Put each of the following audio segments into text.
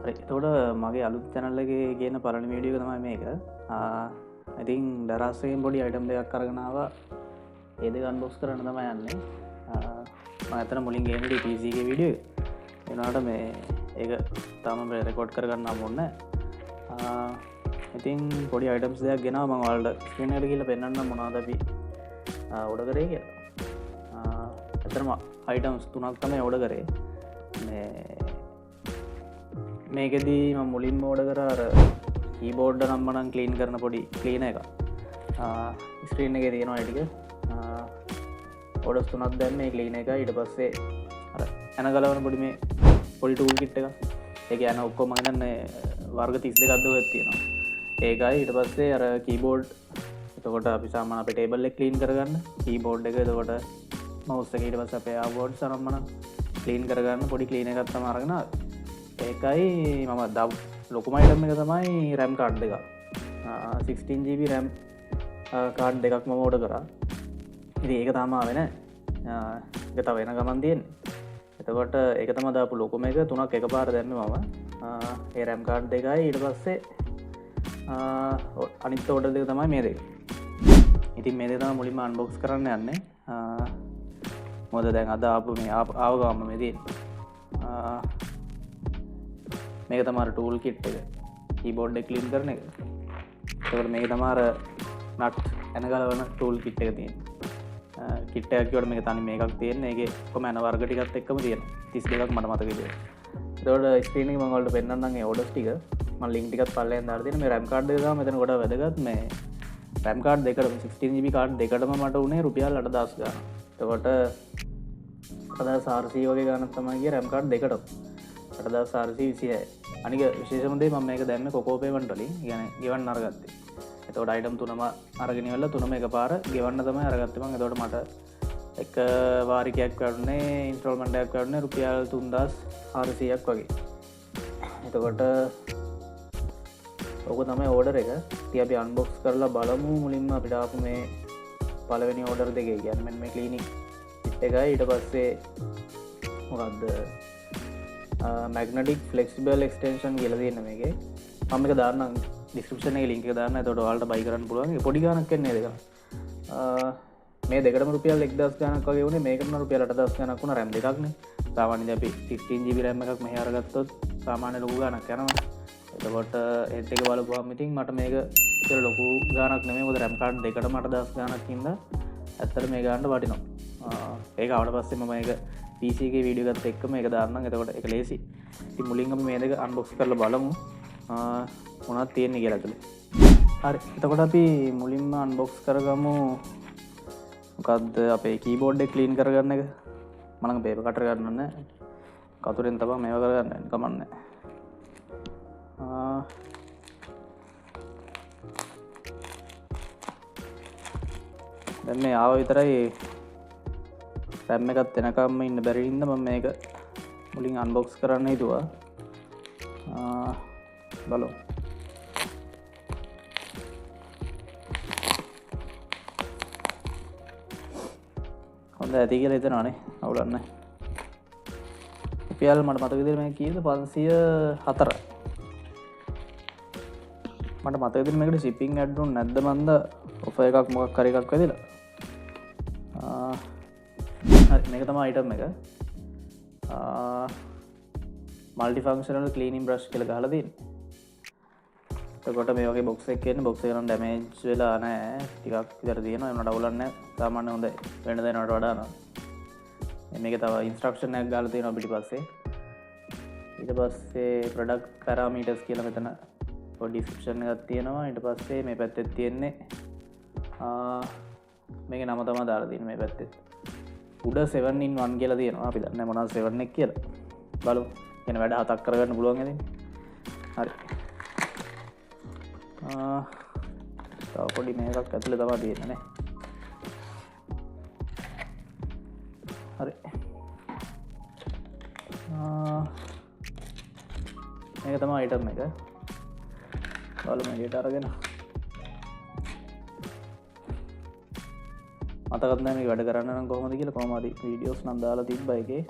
එතකොට මගේ අලුත් චැනල්ලගේ කියන පලන වීඩියෝ තමයි මේක. ඉතින් දරස්සයෙන් පොඩි අයිටම් දෙයක් කරගෙනාව ඒද ගන්බොක්ස් කරන්න තම යන්නේ. මතන මුලින් ගේමට පිසිගේ විඩිය එනාට මේ ඒක තම රෙකෝඩ් කරගන්න මොන්න. ඉතින් පොඩි අයිටම්ස් දෙයක් ගෙන ම වල්ඩ ස්කනට කියල පෙන්න්න මොනාදපි ඔඩ කරේ කිය ඇතරම අයිටම්ස් තුනක් තම ඔඩ කරේ මේකෙදී මුලින්ම ඕඩ කර කීබෝඩ්ඩ නම්මනන් කලීන් කරන පොඩි කලීන එක ස්ක්‍රීන් එක තියෙනවා ඇටික ඔඩස් තුනක් දැන් මේ කලීන එක ඉට පස්සේ ඇන ගලවන පොඩි මේ පොඩි ටූල් කිට් එක එක යන ඔක්කො මගන්න වර්ග 32 අද්දව ඇත්තියෙනවා ඒකයි ඉට පස්සේ අර කීබෝඩ් එතකොට අපි සාමන අප ටේබල් එක කලීන් කරගන්න කීබෝඩ් එක එතකොට මවස්සකීට පස අපේ ආබෝඩ් සරම්මන කලීන් කරගන්න පොඩි කලීන එකත් අරගෙන ඒකයි මම දව් ලොකුමයිටම එක තමයි රැම් කාඩ් දෙක 16GB රැම් කාඩ් දෙකක් ම ෝඩ කරා ඉති ඒක තමා වෙන ගත වෙන ගමන් තියෙන් එතකොට එක තම දාපු ලොකුම එක තුනක් එක පාර දැන්න මම ඒ රැම් කාඩ් දෙකයි ඊට පස්සේ අනිත් ෝඩ දෙක තමයි මේ දෙක ඉතින් මේ දෙතම මුලින්ම අන්බොක්ස් කරන්න යන්නේ මොද දැන් අද අප මේ ආවගාම මෙදී මේක තමාර ටූල් කිට් එක කීබෝඩ් එක ක්ලීන් කරන එක තකට මේක තමාර නට් ඇනගලවන ටූල් කිට් එක තියෙන කිට්ටයක්වට මේ තනි මේකක් තියෙන එක කොම ඇන වර්ගටිකත් එක්කම තියෙන 32ක් මට මතකද තවට ස්ක්‍රීන මංගලට පෙන්න්නගේ ඔඩස් ටික ම ලින්ටිකත් පල්ලෙන් දර්තින මේ රැම් කාඩ් එක මෙතන ගොඩ වැදගත් මේ රැම් කාඩ් දෙකට 16GB කාඩ් දෙකටම මට උනේ රුපියල් 8,000 ගන්න තකොට අද සාර්සී වගේ ගන්නත් තමයිගේ රැම් කාඩ් දෙකට 8,426 අනික විශේෂමදේ මම මේක දැන්න කොකෝපේවන්ටලින් ගැන ගෙවන් අරගත්තේ එතවට අයිටම් තුනම අරගෙනවල්ල තුනම එක පාර ගෙවන්න තම අරගත්තම එතොට මට එක වාරිකයක් කරන්නේ ඉන්ස්ට්‍රෝල්මන්ටයක් කරන රුපියල් 3,400ක් වගේ එතකොට ඔක තමයි ඕඩර එක තිය අපි අන්බොක්ස් කරලා බලමු මුලින්ම අපිටාපු මේ පලවෙනි ඕඩර් දෙක ගැන්මෙන් මේ කලිනික් එකයි ඊට පස්සේ මොකක්ද මැගනටික් ෆලෙක්සිබල් එක්ස්ටේෂන් කියලදන්න මේගේ මම එක දාන්න ඩිස්ක්‍රපෂන ලින්ක දාන්න තොට වාල්ට බයි කරන්න පුළුවන් පොඩි ගනක් කන්නේ දෙක මේ දෙකට රුපියල් එක්දස් ගනක් වගේ වුණේ මේකන රුපියල් 8,000 ගනක් වුණ රැම් දෙකක්න සාමාන්‍ය අපි 15GB රැම් එකක් මෙහරගත්තොත් සාමාන්‍ය ලොකු ගනක් යනවා එතකොට ඒත් එක බලපුවාම ඉතින් මට මේක ලොකු ගානක් නෙමේ මොකද රැම් කාඩ් දෙකට මට 10 ගානක් හින්දා ඇත්තට මේ ගානට වටිනවා ඒක ආවට පස්සේ මම මේක PC එකේ වීඩියෝ එකත් එක්ක මේක දාන්නම් එතකොට ඒක ලේසි ඉතින් මුලින්ම අපි මේ දෙක අන්බොක්ස් කරලා බලමු මොනවද තියෙන්නේ කියලා ඇතුලේ හරි එතකොට අපි මුලින්ම අන්බොක්ස් කරගමු මොකද්ද අපේ කීබෝඩ් එක ක්ලීන් කරගන්න එක මම නම් පේපර් කටර් ගන්න ඕනේ කතුරෙන් තමයි මේව කරගන්න කමන්නේ දැන් මේ ආව විතරයි රැම් එකත් එනකම්ම ඉන්න බැරි හින්දා මම මේක මුලින් අන්බොක්ස් කරන්න හිතුවා බලමු හොඳ ඇති කියලා හිතනවානේ අවුලක් නැහැ රුපියල් මට මතක විදිහට මේ කීයද 504 මට මතක විදිහට මේකට shipping add උන් නැද්ද මන්ද ඔෆර් එකක් මොකක් හරි එකක් වෙදිලා හරි මේක තමයි අයිටම් එක මල්ටි ෆන්ක්ෂනල් ක්ලීනින් බ්‍රෂ් කියලා ගහලා තියෙනවා එතකොට මේ වගේ බොක්ස් එකක් එන්නේ බොක්ස් එක නම් ඩැමේජ් වෙලා නැහැ ටිකක් විතර තියෙනවා ඒනට අවුලක් නැහැ සාමාන්‍ය හොඳයි වෙන දෙනකට වඩා නම් මේක තව ඉන්ස්ට්‍රක්ෂන් එකක් ගාලා තියෙනවා පිටිපස්සේ ඊට පස්සේ ප්‍රොඩක්ට් පැරාමීටර්ස් කියලා මෙතන පොඩි ඩිස්ක්‍රිප්ෂන් එකක් තියෙනවා ඊට පස්සේ මේ පැත්තේ තියෙන්නේ මේක නම තමයි දාලා තියෙන්නේ මේ පැත්තේ උඩ 7-in-1 කියලා තියෙනවා අපි දන්නේ මොනවද 7 එක කියලා බලමු එන වැඩ හතක් කරගන්න පුළුවන් ඉතින් හරි තව පොඩි මේකක් ඇතුලේ තමයි තියෙන්නේ නේ හරි මේක තමයි අයිටම් එක බලමු එළියට අරගෙන මතකත් නැහැ මේක වැඩ කරන්න නම් කොහොමද කියලා කොහොම හරි වීඩියෝස් නම් දාලා තිබ්බා එකේ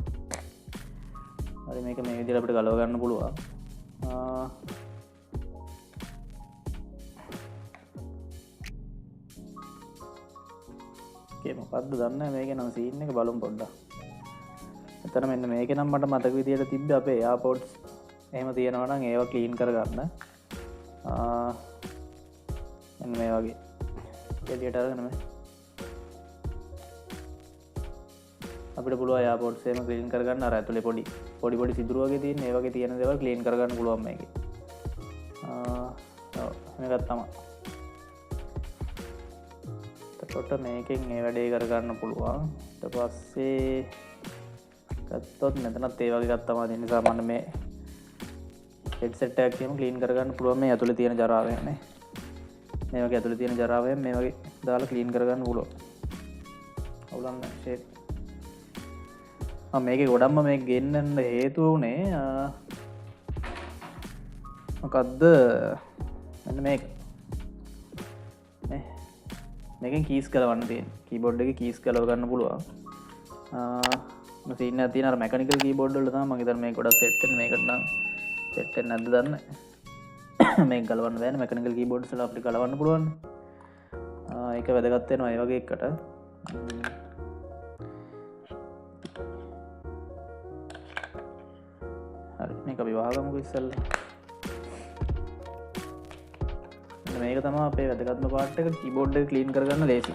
හරි මේක මේ විදිහට අපිට ගලව ගන්න පුළුවන් මොකක්ද දන්න මේක නම් සීන් එක බලමු පොඩ්ඩක්. එතන මෙන්න මේක නම් මට මතක විදියට තිබ්බ අපේ එයාපෝඩ්ස් එහෙම තියෙනවා නම් ඒවා ක්ලීන් කරගන්න. මෙන්න මේ වගේ එලියට අරගෙන මේ අපිට පුළුවන් එයාපෝඩ්ස් එහෙම ක්ලීන් කරගන්න. අර ඇතුලේ පොඩි සිදුරු වගේ තියෙන ඒ වගේ තියෙන දේවල් ක්ලීන් කරගන්න පුළුවන් මේකේ. මේකත් තමයි. එතකොට මේකෙන් ඒ වැඩේ කරගන්න පුළුවන්. ඊට පස්සේ ගත්තොත් මෙතනත් ඒ වගේ ගත්තාම තියෙන නිසා මම මේ හෙඩ්සෙට් එකක් කියමු ක්ලීන් කරගන්න පුළුවන් මේ ඇතුලේ තියෙන ජරාවය නේ. මේ වගේ ඇතුලේ තියෙන ජරාවය මේ වගේ දාලා ක්ලීන් කරගන්න පුළුවන්. අවුලක් නැහැ ෂේප්. මේක ගොඩක්ම මේක ගෙන්නන්න හේතුව වුණේ මොකක්ද මෙන්න මේකෙන් කීස් ගලවන්න තියෙන කීබෝඩ් එකේ කීස් ගලව ගන්න පුළුවන්. මම තියෙන අර මැකනිකල් කීබෝඩ් වල තමයි මම හිතන්නේ මේක ගොඩක් සෙට් වෙන්නේ. මේකට නම් සෙට් වෙන්නේ නැද්ද දන්නේ නැහැ. මේක ගලවන්න බෑනේ මැකනිකල් කීබෝඩ්ස් වල අපිට ගලවන්න පුළුවන්. ඒක වැදගත් වෙනවා ඒ වගේ එකට. මේක අපි වහගමුකෝ ඉස්සෙල්ලා. මේක තමයි අපේ වැදගත්ම පාර්ට් එක. කීබෝඩ් එක ක්ලීන් කරගන්න ලේසි.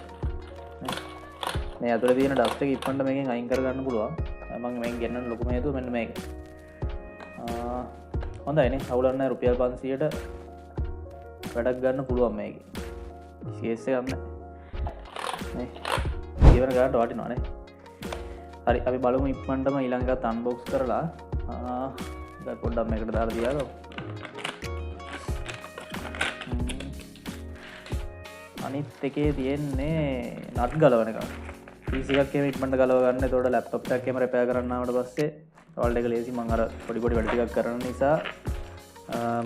මේ ඇතුලේ තියෙන ඩස්ට් එක ඉක්මනට මේකෙන් අයින් කරගන්න පුළුවන්. මම මේක ගෙන්නන ලොකුම හේතුව මෙන්න මේක. හොඳයි නේ. අවුලක් නැහැ. රුපියල් 500ට වැඩක් ගන්න පුළුවන් මේකේ. CS එක ගන්න. නේ. ජීවන ගානට වටිනවා නේ. හරි අපි බලමු ඉක්මනටම ඊළඟ එකත් අන්බොක්ස් කරලා. දැන් පොඩ්ඩක් මේකට දාලා තියාගමු. අනිත් එකේ තියෙන්නේ නට් ගලවන එක. PC එකක් එහෙම ඉක්මනට ගලව ගන්න. එතකොට ලැප්ටොප් එකක් එහෙම රිපෙයාර් කරන්න ආවට පස්සේ ඕල්ඩ් එක ලේසි. මම අර පොඩි වැඩ ටිකක් කරන නිසා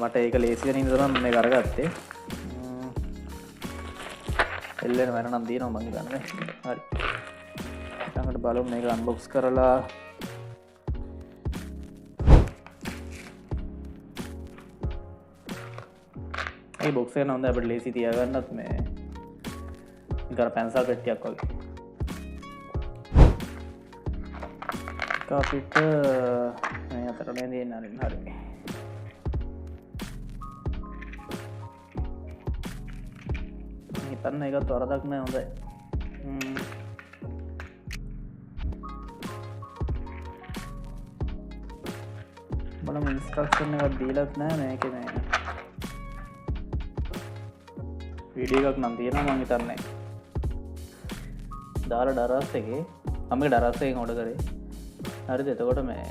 මට ඒක ලේසි වෙන ඉඳන් තමයි මේක අරගත්තේ. එල්ලෙන වෙන නම් දිනනවා මම හිතන්නේ. හරි. ඊළඟට බලමු මේක අන්බොක්ස් කරලා. මේ බොක්ස් එක නම් අපිට ලේසි තියාගන්නත් මේ ඉතර පැන්සල් පෙට්ටියක් වගේ. අපිට මේ අතරට දෙන්න හරි. හිතන්න ඒකත් වරදක් නෑ. හොඳයි. බලමු ඉන්ස්ට්‍රක්ෂන් එකක් දීලත් නෑ මේකේ මේ. වීඩියෝ එකක් නම් තියෙනවා මම හිතන්නේ. දාලා ඩරස් එකේ මම ඩරස් එකෙන් ඕඩර් කරේ. හරිද? එතකොට මේ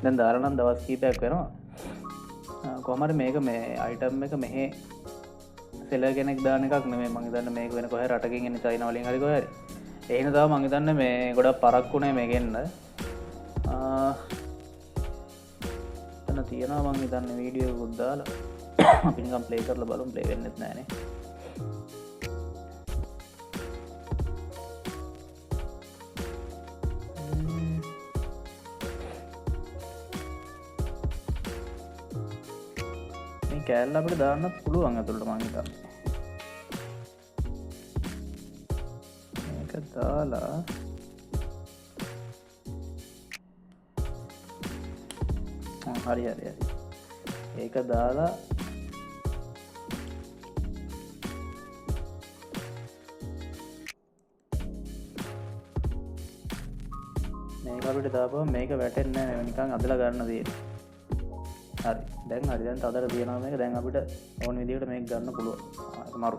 දැන් දාලා නම් දවස් කීපයක් වෙනවා. කොහොම හරි මේක මේ අයිටම් එක මෙහෙ සෙලර් කෙනෙක් දාන එකක් නෙමෙයි. මම හිතන්නේ මේක වෙන කොහේ රටකින් එන චයිනා වලින් හරි කොහේ හරි. ඒ හින්දා තමයි මම හිතන්නේ මේ ගොඩක් පරක්කුනේ මේකෙන්න. එතන තියෙනවා මම හිතන්නේ වීඩියෝ එකක් දාලා අපි නිකන් ප්ලේ කරලා බලමු. ප්ලේ වෙන්නෙත් නෑනේ. මේ කෑල්ල අපිට දාන්නත් පුළුවන් ඇතුළට මං හිතන්නේ. මේක දාලා හරි ඒක දාලා මේක අපිට දාපුවම මේක වැටෙන්නේ නැහැ. නිකන් අදලා ගන්න තියෙන්නේ. හරි. දැන් තදට තියෙනවා මේක. දැන් අපිට ඕන විදිහට මේක ගන්න පුළුවන්. ඒක මරු.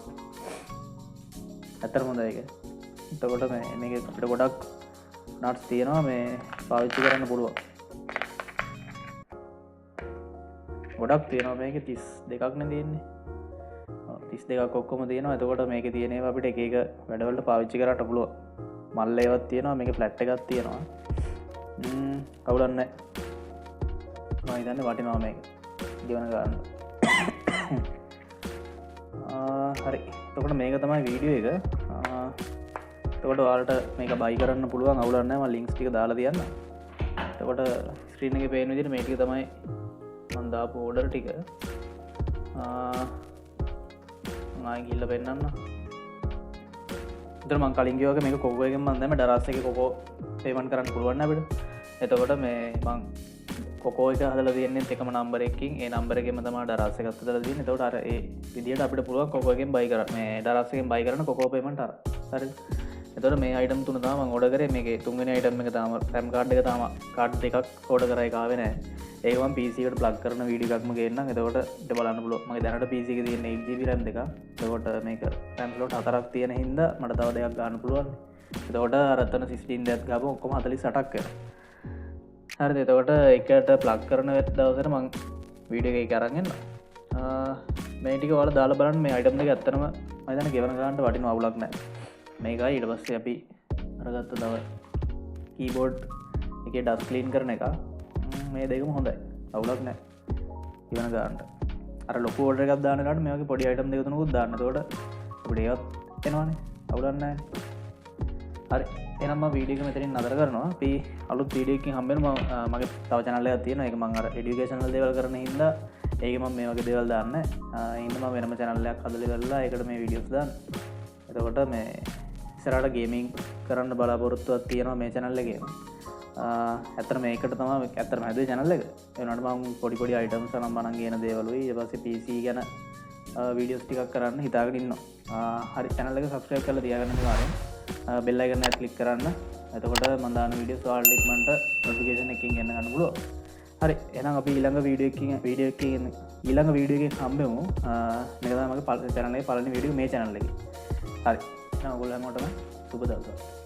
ඇත්තටම හොඳයි ඒක. එතකොට මේක අපිට ගොඩක් නට්ස් තියෙනවා මේ පාවිච්චි කරන්න පුළුවන්. ගොඩක් තියෙනවා මේකේ 32ක් නේ තියෙන්නේ. 32ක් ඔක්කොම තියෙනවා. එතකොට මේකේ තියෙන ඒවා අපිට එක එක වැඩවලට පාවිච්චි කරන්න පුළුවන්. මල් ඒවත් තියෙනවා. මේකේ ෆ්ලැට් එකක් තියෙනවා. කවුලක් නැහැ. මම හිතන්නේ වටිනවා මේක. ජීවන ගන්න. හරි. එතකොට මේක තමයි වීඩියෝ එක. එතකොට ඔයාලට මේක බයි කරන්න පුළුවන්. අවුලක් නැහැ. මම ලින්ක්ස් ටික දාලා තියන්නම්. එතකොට ස්ක්‍රීන් එකේ පේන විදිහට මේ ටික තමයි මන්දාපු ඕඩර් ටික ගිල්ල පෙන්න්න මං කලින්ගේවක මේ කොකෝගෙන් මන්දම ඩරස්සක කොකෝ පේමන් කරන්න පුළුවන්න බට එතකොට මේ මං කොකෝක හදල තියන්නේ එකම නම්බරකින් ඒ නම්බරගේම තම ඩරස්සකත්තුල දී තවට අර ඒ විදිට අපිට පුළුවන් කොකෝගෙන් බයි කර මේ ඩරස්සකෙන් බයි කරන කොකෝපේමට හරි එතට මේ අයිටම් තුන තාම ගොඩකර මේ තුන්ගෙන අයිටම් එක තාම රැම් කාඩ් එක තාම කාඩ් දෙකක් ෝඩ කරයි කාවෙන ඒකම පිසිකට ප්ලක් කරන වීඩිකක්ම ගන්න එතකොට ට බලන්න පුල මගේ දැනට පිසික තියන්න ජීවි රැම් දෙක තකොට මේක පැම්ලෝට් හතරක් තියෙන හින්ද මට තව දෙයක් ගන්න පුළුවන් එතකොට අරත්තන සිස්ටීන් දැත් ගම ඔක්කොම 48ක් හරි එතකොට එකට ප්ලක් කරන වෙත් දවසර මං වීඩිය එක කරගන්න මේටික වල දාලා බලන්න මේ අයිටම් දෙක ඇත්තනම මතන ගෙවන ගන්නට වටින අවුලක් නෑ මේකයි ඊට පස්සේ අපි අරගත්ත දව කීබෝඩ් එක ඩස් කලීන් කරන එක මේ දෙකම හොඳයි අවුලක් නෑ ඉවන ගන්නට අර ලොක ෝඩ එකක් දානකට මේක පොඩි අයිටම් දෙකතුනකුත් දාන්නතකොට පඩියත් එනවානේ අවුලන්නෑ හරි එනම වීඩියක මෙතරින් අදර කරනවා අපි අලුත් වීඩියකින් හම්බෙන මගේ තව චැනල්ල තියෙන එක මං අර එඩියුකේෂනල් දේවල් කරන හින්දා ඒක මම මේ වගේ දේවල් දාන්න ඉන්නම වෙනම චැනල්ලයක් හදලි කරලා එකට මේ වීඩියෝස් දාන්න එතකොට මේ ඉස්සරහට ගේමින් කරන්න බලාපොරොත්තුවක් තියෙනවා මේ channel එකේ. ඇත්තට මේකට තමයි ඇත්තටම හැදුවේ channel එක. ඒ වුණාට මම පොඩි items නම් මනම් කියන දේවලුයි ඊට පස්සේ PC ගැන වීඩියෝස් ටිකක් කරන්න හිතාගෙන ඉන්නවා. හරි channel එක subscribe කරලා තියාගන්න අනිවාර්යෙන්. bell icon එක click කරන්න. එතකොට මම දාන වීඩියෝස් ඔයාලට ඉක්මනට notification එකකින් එන්න ගන්න පුළුවන්. හරි එහෙනම් අපි ඊළඟ වීඩියෝ එකකින් හම්බෙමු. මේක තමයි මගේ channel එකේ පළවෙනි වීඩියෝ මේ channel එකේ. හරි. ඔයගොල්ලන්ටම සුබ දවසක්.